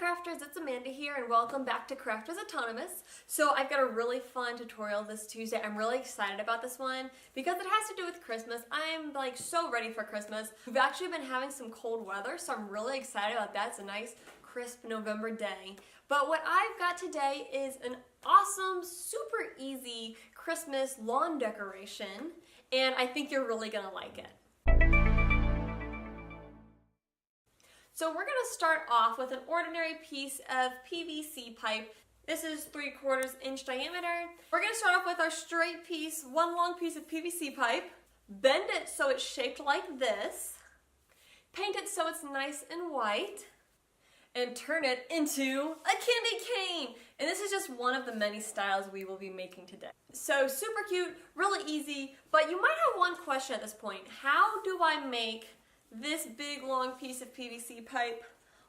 Crafters, it's Amanda here and welcome back to Crafters Autonomous. So I've got a really fun tutorial this Tuesday. I'm really excited about this one because it has to do with Christmas. I'm like so ready for Christmas. We've actually been having some cold weather, so I'm really excited about that. It's a nice crisp November day. But what I've got today is an awesome, super easy Christmas lawn decoration, and I think you're really gonna like it. So we're going to start off with an ordinary piece of PVC pipe. This is 3/4 inch diameter. We're going to start off with our straight piece, one long piece of PVC pipe. Bend it so it's shaped like this. Paint it so it's nice and white. And turn it into a candy cane. And this is just one of the many styles we will be making today. So super cute, really easy, but you might have one question at this point. How do I make this big long piece of PVC pipe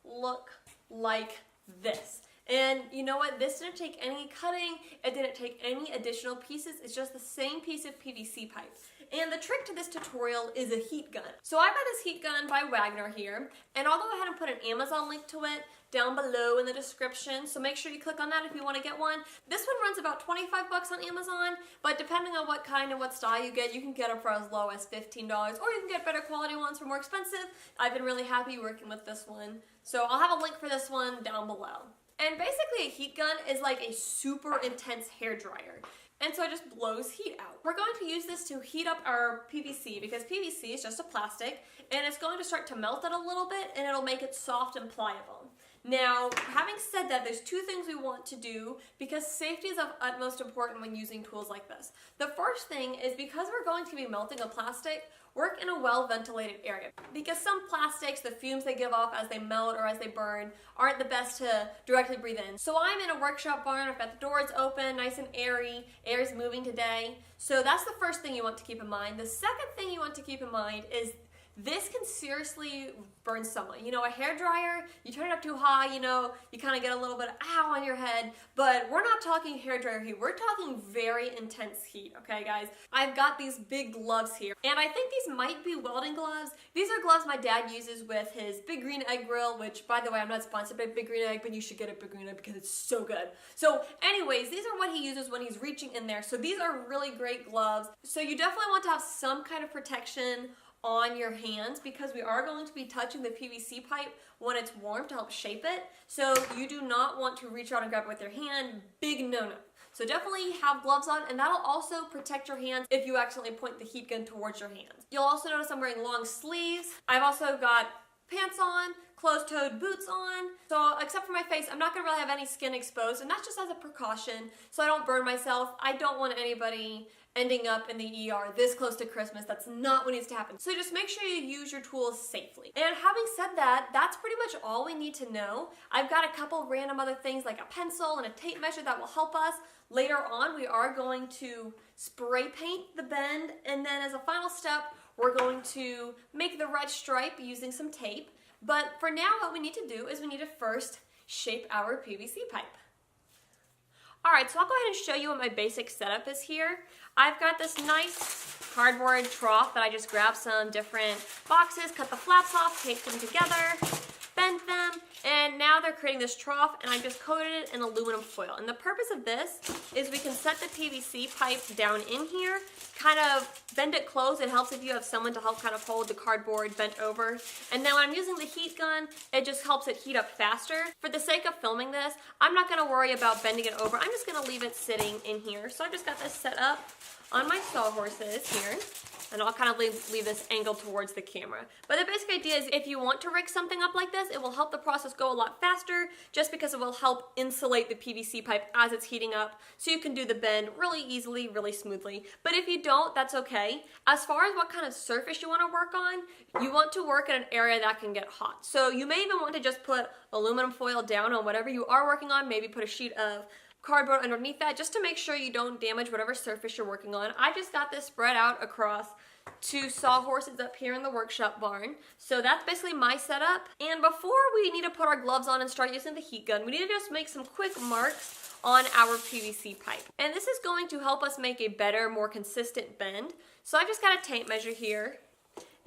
look like this? And you know what? This didn't take any cutting. It didn't take any additional pieces. It's just the same piece of PVC pipe. And the trick to this tutorial is a heat gun. So I got this heat gun by Wagner here, and I'll go ahead and put an Amazon link to it down below in the description, so make sure you click on that if you want to get one. This one runs about 25 bucks on Amazon, but depending on what kind and what style you can get them for as low as $15, or you can get better quality ones for more expensive. I've been really happy working with this one, so I'll have a link for this one down below. And basically a heat gun is like a super intense hair dryer. And so it just blows heat out. We're going to use this to heat up our PVC because PVC is just a plastic and it's going to start to melt it a little bit and it'll make it soft and pliable. Now, having said that, there's two things we want to do because safety is of utmost importance when using tools like this. The first thing is because we're going to be melting a plastic, work in a well-ventilated area. Because some plastics, the fumes they give off as they melt or as they burn, aren't the best to directly breathe in. So I'm in a workshop barn, I've got the doors open, nice and airy, air is moving today. So that's the first thing you want to keep in mind. The second thing you want to keep in mind is this can seriously burn someone. You know, a hairdryer, you turn it up too high, you kind of get a little bit of ow on your head, but we're not talking hairdryer heat. We're talking very intense heat, okay guys? I've got these big gloves here, and I think these might be welding gloves. These are gloves my dad uses with his Big Green Egg grill, which, by the way, I'm not sponsored by Big Green Egg, but you should get a Big Green Egg because it's so good. So anyways, these are what he uses when he's reaching in there. So these are really great gloves. So you definitely want to have some kind of protection on your hands because we are going to be touching the PVC pipe when it's warm to help shape it. So you do not want to reach out and grab it with your hand. Big no-no. So definitely have gloves on, and that'll also protect your hands if you accidentally point the heat gun towards your hands. You'll also notice I'm wearing long sleeves. I've also got pants on, closed-toed boots on. So except for my face, I'm not gonna really have any skin exposed, and that's just as a precaution so I don't burn myself. I don't want anybody ending up in the ER this close to Christmas. That's not what needs to happen. So just make sure you use your tools safely. And having said that, that's pretty much all we need to know. I've got a couple random other things like a pencil and a tape measure that will help us. Later on, we are going to spray paint the bend, and then as a final step, we're going to make the red stripe using some tape. But for now, what we need to do is we need to first shape our PVC pipe. Alright, so I'll go ahead and show you what my basic setup is here. I've got this nice cardboard trough that I just grabbed some different boxes, cut the flaps off, taped them together, bent them, and now they're creating this trough, and I just coated it in aluminum foil. And the purpose of this is we can set the PVC pipe down in here, kind of bend it closed. It helps if you have someone to help kind of hold the cardboard bent over. And then when I'm using the heat gun, it just helps it heat up faster. For the sake of filming this, I'm not gonna worry about bending it over. I'm just gonna leave it sitting in here. So I've just got this set up on my sawhorses here. And I'll kind of leave this angled towards the camera. But the basic idea is if you want to rig something up like this, it will help the process go a lot faster just because it will help insulate the PVC pipe as it's heating up so you can do the bend really easily, really smoothly. But if you don't, that's okay. As far as what kind of surface you want to work on, you want to work in an area that can get hot. So you may even want to just put aluminum foil down on whatever you are working on, maybe put a sheet of cardboard underneath that just to make sure you don't damage whatever surface you're working on. I just got this spread out across 2 sawhorses up here in the workshop barn. So that's basically my setup. And before we need to put our gloves on and start using the heat gun, we need to just make some quick marks on our PVC pipe. And this is going to help us make a better, more consistent bend. So I just got a tape measure here,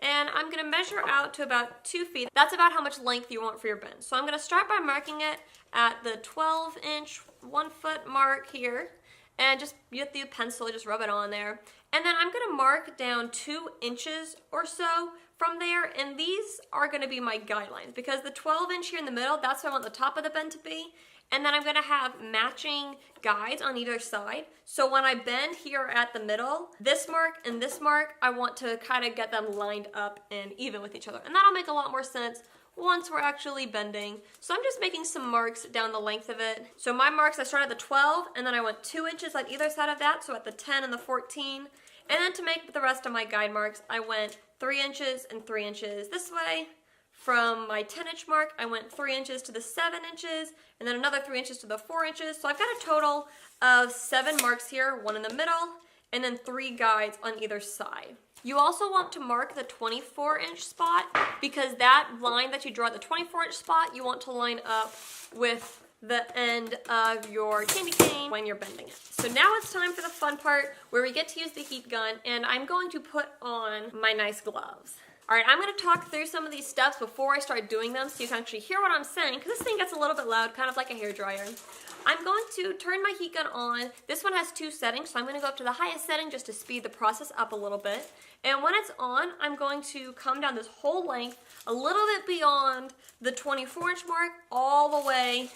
and I'm gonna measure out to about 2 feet. That's about how much length you want for your bend. So I'm gonna start by marking it at the 12-inch, 1 foot mark here, and just get the pencil, just rub it on there. And then I'm gonna mark down 2 inches or so from there, and these are gonna be my guidelines because the 12-inch here in the middle, that's what I want the top of the bend to be. And then I'm gonna have matching guides on either side. So when I bend here at the middle, this mark and this mark, I want to kind of get them lined up and even with each other. And that'll make a lot more sense once we're actually bending. So I'm just making some marks down the length of it. So my marks, I started at the 12, and then I went 2 inches on either side of that, so at the 10 and the 14. And then to make the rest of my guide marks, I went 3 inches and 3 inches this way. From my 10-inch mark, I went 3 inches to the 7 inches, and then another 3 inches to the 4 inches. So I've got a total of 7 marks here, 1 in the middle, and then 3 guides on either side. You also want to mark the 24-inch spot because that line that you draw at the 24-inch spot, you want to line up with the end of your candy cane when you're bending it. So now it's time for the fun part where we get to use the heat gun, and I'm going to put on my nice gloves. All right, I'm gonna talk through some of these steps before I start doing them so you can actually hear what I'm saying, because this thing gets a little bit loud, kind of like a hairdryer. I'm going to turn my heat gun on. This one has 2 settings, so I'm gonna go up to the highest setting just to speed the process up a little bit. And when it's on, I'm going to come down this whole length, a little bit beyond the 24-inch mark, all the way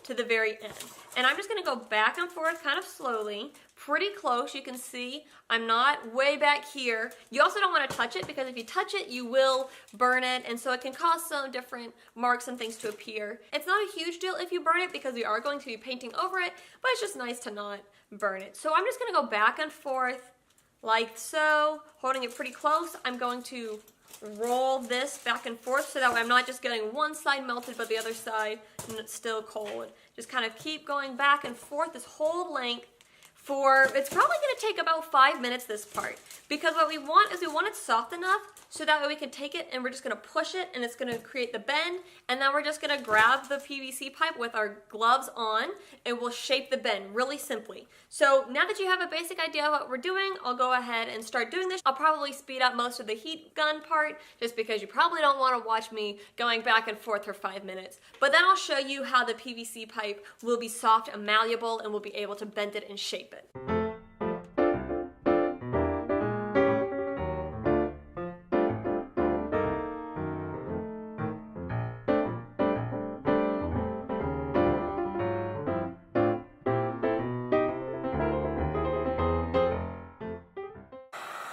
to the very end. And I'm just gonna go back and forth kind of slowly, pretty close. You can see I'm not way back here. You also don't want to touch it because if you touch it, you will burn it, and so it can cause some different marks and things to appear. It's not a huge deal if you burn it because we are going to be painting over it, but it's just nice to not burn it. So I'm just gonna go back and forth like so, holding it pretty close. I'm going to roll this back and forth so that way I'm not just getting one side melted but the other side and it's still cold. Just kind of keep going back and forth this whole length for, it's probably going to take about 5 minutes this part, because what we want is we want it soft enough so that way we can take it and we're just going to push it and it's going to create the bend, and then we're just going to grab the PVC pipe with our gloves on and we'll shape the bend really simply. So now that you have a basic idea of what we're doing, I'll go ahead and start doing this. I'll probably speed up most of the heat gun part just because you probably don't want to watch me going back and forth for 5 minutes. But then I'll show you how the PVC pipe will be soft and malleable and we'll be able to bend it and shape it.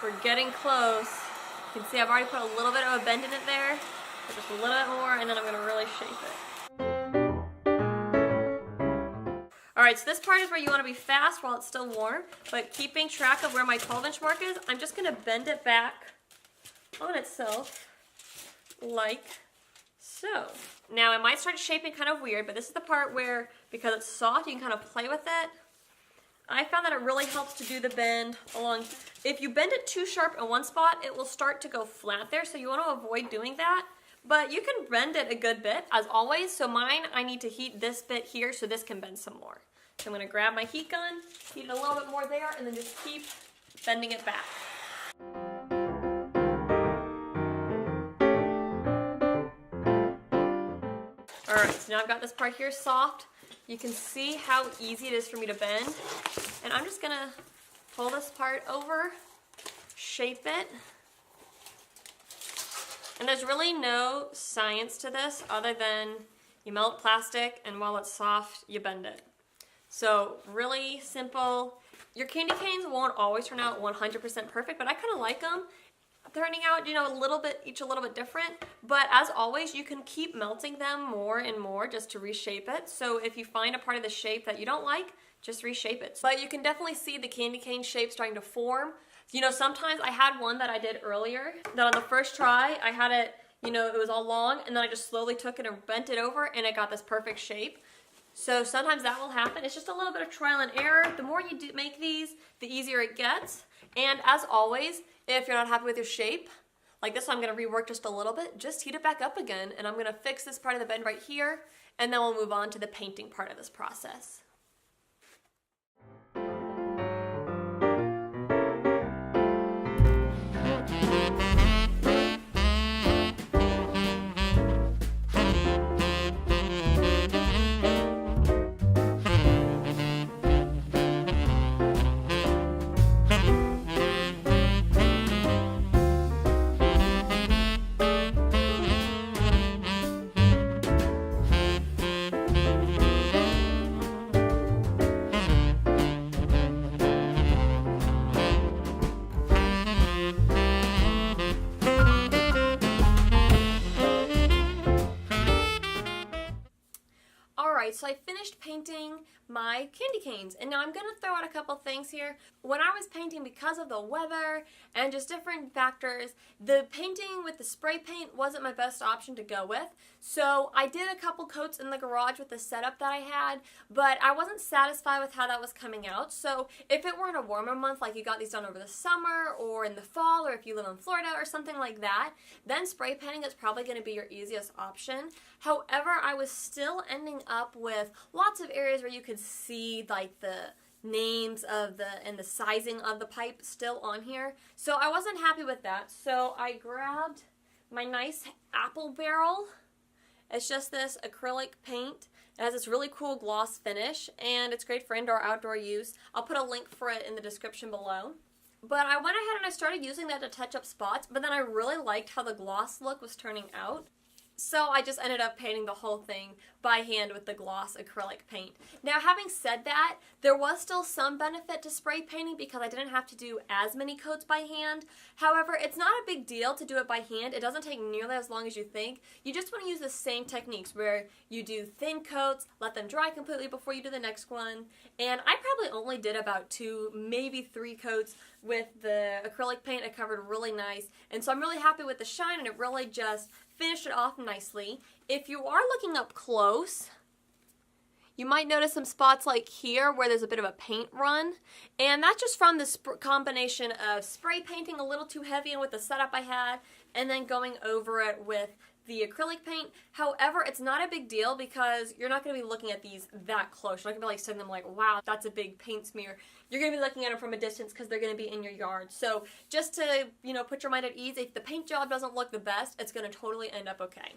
We're getting close. You can see I've already put a little bit of a bend in it there. Just a little bit more, and then I'm going to really shape it. Alright, so this part is where you want to be fast while it's still warm, but keeping track of where my 12-inch mark is, I'm just going to bend it back on itself, like so. Now, it might start shaping kind of weird, but this is the part where, because it's soft, you can kind of play with it. I found that it really helps to do the bend along. If you bend it too sharp in one spot, it will start to go flat there, so you want to avoid doing that. But you can bend it a good bit, as always. So mine, I need to heat this bit here so this can bend some more. So I'm going to grab my heat gun, heat it a little bit more there, and then just keep bending it back. Alright, so now I've got this part here soft. You can see how easy it is for me to bend. And I'm just going to pull this part over, shape it. And there's really no science to this other than you melt plastic and while it's soft, you bend it. So really simple. Your candy canes won't always turn out 100% perfect, but I kind of like them turning out, you know, each a little bit different. But as always, you can keep melting them more and more just to reshape it. So if you find a part of the shape that you don't like, just reshape it. But you can definitely see the candy cane shape starting to form. You know, sometimes I had one that I did earlier that on the first try, I had it, you know, it was all long, and then I just slowly took it and bent it over and it got this perfect shape. So sometimes that will happen. It's just a little bit of trial and error. The more you do make these, the easier it gets. And as always, if you're not happy with your shape, like this one, I'm going to rework just a little bit, just heat it back up again, and I'm going to fix this part of the bend right here, and then we'll move on to the painting part of this process. So I finished painting my candy canes, and now I'm going to throw out a couple things here. When I was painting, because of the weather and just different factors, the painting with the spray paint wasn't my best option to go with. So I did a couple coats in the garage with the setup that I had, but I wasn't satisfied with how that was coming out. So if it were in a warmer month, like you got these done over the summer or in the fall, or if you live in Florida or something like that, then spray painting is probably going to be your easiest option. However, I was still ending up with lots of areas where you could see like the names of and the sizing of the pipe still on here. So I wasn't happy with that. So I grabbed my nice apple barrel. It's just this acrylic paint. It has this really cool gloss finish, and it's great for indoor-outdoor use. I'll put a link for it in the description below. But I went ahead and I started using that to touch up spots, but then I really liked how the gloss look was turning out. So I just ended up painting the whole thing by hand with the gloss acrylic paint. Now, having said that, there was still some benefit to spray painting because I didn't have to do as many coats by hand. However, it's not a big deal to do it by hand. It doesn't take nearly as long as you think. You just want to use the same techniques where you do thin coats, let them dry completely before you do the next one. And I probably only did about 2, maybe 3 coats with the acrylic paint. It covered really nice. And so I'm really happy with the shine, and it really just finished it off nicely. If you are looking up close, you might notice some spots like here where there's a bit of a paint run, and that's just from the combination of spray painting a little too heavy and with the setup I had, and then going over it with the acrylic paint. However, it's not a big deal because you're not going to be looking at these that close. You're not going to be like sitting them like, wow, that's a big paint smear. You're going to be looking at them from a distance because they're going to be in your yard. So just to, put your mind at ease, if the paint job doesn't look the best, it's going to totally end up okay.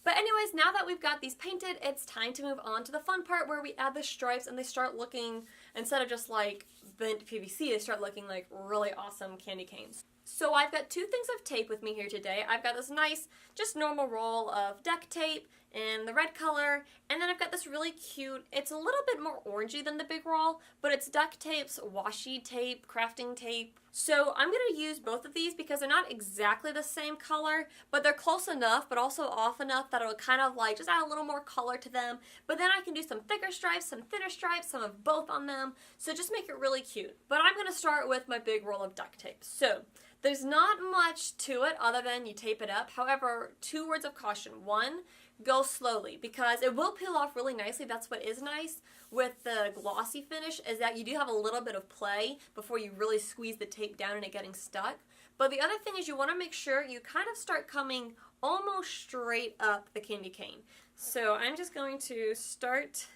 But anyways, now that we've got these painted, it's time to move on to the fun part where we add the stripes and they start looking, instead of just like bent PVC, they start looking like really awesome candy canes. So I've got 2 things of tape with me here today. I've got this nice, just normal roll of duct tape in the red color, and then I've got this really cute, it's a little bit more orangey than the big roll, but it's duct tape's washi tape, crafting tape. So I'm going to use both of these because they're not exactly the same color, but they're close enough, but also off enough that it'll kind of like just add a little more color to them. But then I can do some thicker stripes, some thinner stripes, some of both on them, so just make it really cute. But I'm going to start with my big roll of duct tape. So there's not much to it other than you tape it up. However, 2 words of caution. 1, go slowly because it will peel off really nicely. That's what is nice with the glossy finish, is that you do have a little bit of play before you really squeeze the tape down and it getting stuck. But the other thing is you want to make sure you kind of start coming almost straight up the candy cane. So I'm just going to start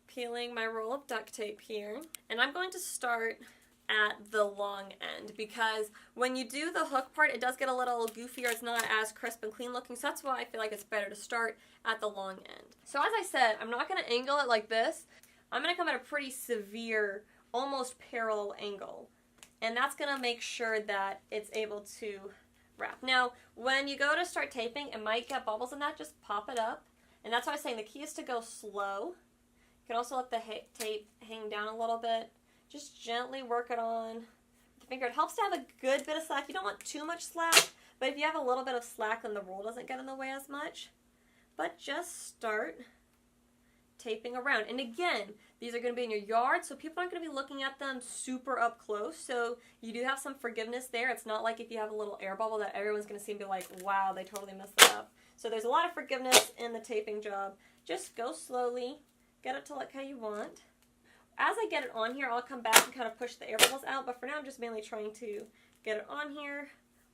peeling my roll of duct tape here, and I'm going to start at the long end because when you do the hook part, it does get a little goofier. It's not as crisp and clean looking, so that's why I feel like it's better to start at the long end. So as I said, I'm not going to angle it like this. I'm going to come at a pretty severe, almost parallel angle, and that's going to make sure that it's able to wrap. Now, when you go to start taping, it might get bubbles in that. Just pop it up, and that's why I was saying the key is to go slow. You can also let the tape hang down a little bit. Just gently work it on with the finger. It helps to have a good bit of slack. You don't want too much slack, but if you have a little bit of slack, then the roll doesn't get in the way as much. But just start taping around. And again, these are going to be in your yard, so people aren't going to be looking at them super up close. So you do have some forgiveness there. It's not like if you have a little air bubble that everyone's going to see and be like, wow, they totally messed that up. So there's a lot of forgiveness in the taping job. Just go slowly. Get it to look how you want. As I get it on here, I'll come back and kind of push the air bubbles out, but for now I'm just mainly trying to get it on here.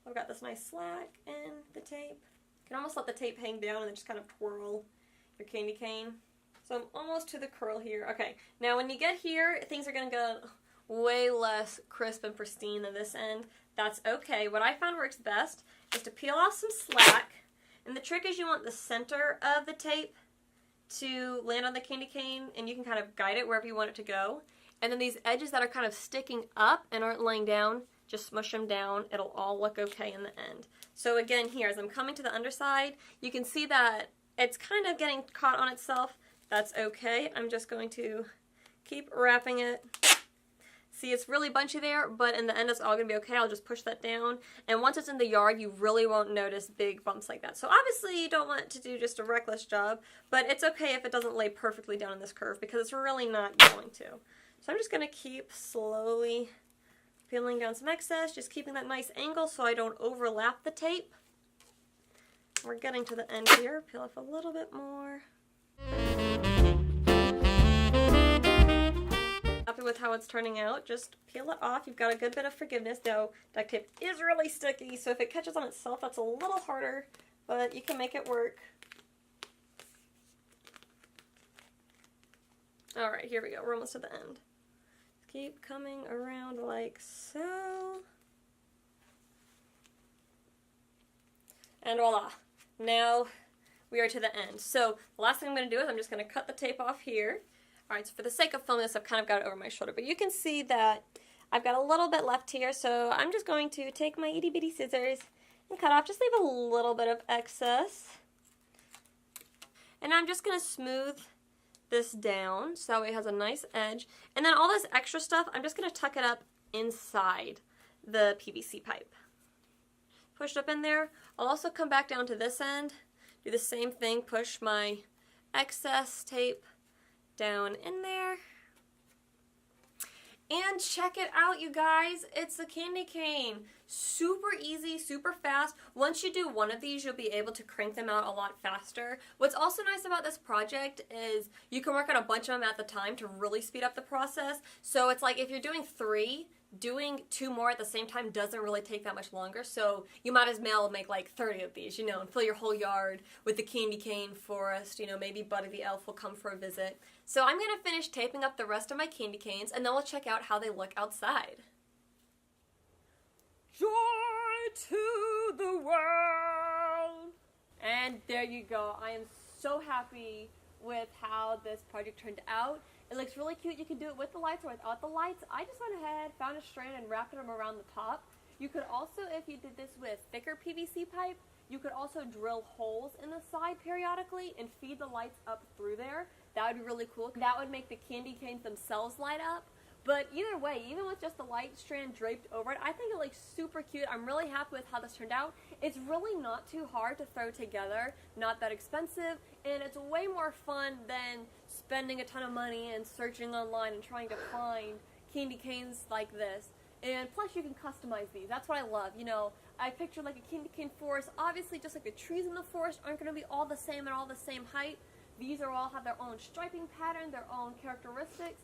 I've got this nice slack in the tape. You can almost let the tape hang down and then just kind of twirl your candy cane. So I'm almost to the curl here. Okay, now when you get here, things are going to go way less crisp and pristine than this end. That's okay. What I found works best is to peel off some slack, and the trick is you want the center of the tape to land on the candy cane, and you can kind of guide it wherever you want it to go. And then these edges that are kind of sticking up and aren't laying down, just smush them down. It'll all look okay in the end. So again, here, as I'm coming to the underside, you can see that it's kind of getting caught on itself. That's okay. I'm just going to keep wrapping it See, it's really bunchy there, but in the end it's all going to be okay. I'll just push that down. And once it's in the yard, you really won't notice big bumps like that. So obviously you don't want to do just a reckless job, but it's okay if it doesn't lay perfectly down in this curve because it's really not going to. So I'm just going to keep slowly peeling down some excess, just keeping that nice angle so I don't overlap the tape. We're getting to the end here. Peel off a little bit more. Happy with how it's turning out. Just peel it off. You've got a good bit of forgiveness. Now, duct tape is really sticky, so if it catches on itself, that's a little harder, but you can make it work. Alright, here we go. We're almost to the end. Keep coming around like so. And voila. Now we are to the end. So the last thing I'm going to do is I'm just going to cut the tape off here. Alright, so for the sake of filming this, I've kind of got it over my shoulder, but you can see that I've got a little bit left here, so I'm just going to take my itty bitty scissors and cut off, just leave a little bit of excess. And I'm just going to smooth this down so that way it has a nice edge. And then all this extra stuff, I'm just going to tuck it up inside the PVC pipe. Push it up in there. I'll also come back down to this end, do the same thing, push my excess tape down in there. And check it out, you guys. It's a candy cane. Super easy, super fast. Once you do one of these, you'll be able to crank them out a lot faster. What's also nice about this project is you can work on a bunch of them at the time to really speed up the process. So it's like if you're doing 3, doing 2 more at the same time doesn't really take that much longer, so you might as well make like 30 of these, you know, and fill your whole yard with the candy cane forest. You know, maybe Buddy the Elf will come for a visit. So I'm going to finish taping up the rest of my candy canes, and then we'll check out how they look outside. Joy to the world! And there you go. I am so happy with how this project turned out. It looks really cute. You can do it with the lights or without the lights. I just went ahead, found a strand, and wrapped them around the top. You could also, if you did this with thicker PVC pipe, you could also drill holes in the side periodically and feed the lights up through there. That would be really cool. That would make the candy canes themselves light up. But either way, even with just the light strand draped over it, I think it looks super cute. I'm really happy with how this turned out. It's really not too hard to throw together, not that expensive, and it's way more fun than spending a ton of money and searching online and trying to find candy canes like this. And plus you can customize these. That's what I love. You know, I picture like a candy cane forest. Obviously, just like the trees in the forest aren't going to be all the same and all the same height. These are all have their own striping pattern, their own characteristics.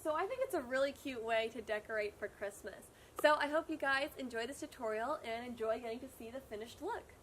So I think it's a really cute way to decorate for Christmas. So I hope you guys enjoy this tutorial and enjoy getting to see the finished look.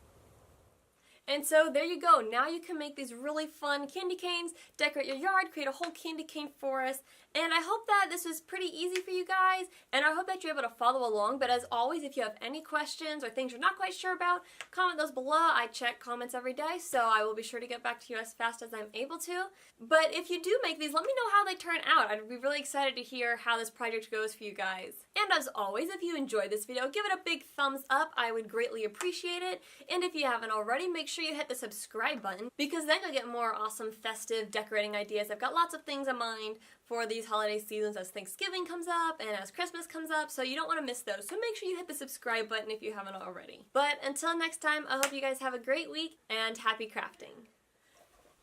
And so there you go. Now you can make these really fun candy canes, decorate your yard, create a whole candy cane forest. And I hope that this was pretty easy for you guys, and I hope that you're able to follow along. But as always, if you have any questions or things you're not quite sure about, comment those below. I check comments every day, so I will be sure to get back to you as fast as I'm able to. But if you do make these, let me know how they turn out. I'd be really excited to hear how this project goes for you guys. And as always, if you enjoyed this video, give it a big thumbs up. I would greatly appreciate it. And if you haven't already, make sure you hit the subscribe button, because then you'll get more awesome festive decorating ideas. I've got lots of things in mind for these holiday seasons as Thanksgiving comes up and as Christmas comes up, so you don't want to miss those. So make sure you hit the subscribe button if you haven't already. But until next time, I hope you guys have a great week and happy crafting.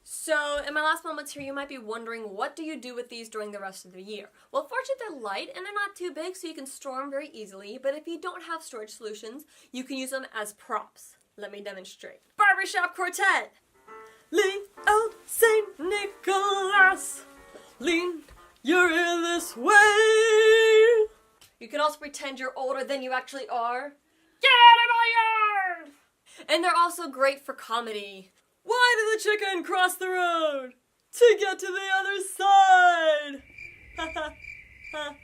So in my last moments here, you might be wondering, what do you do with these during the rest of the year? Well, fortunately they're light and they're not too big, so you can store them very easily. But if you don't have storage solutions, you can use them as props. Let me demonstrate. Barbershop Quartet! Lean out St. Nicholas, lean your ear this way. You can also pretend you're older than you actually are. Get out of my yard! And they're also great for comedy. Why did the chicken cross the road? To get to the other side! Ha ha ha.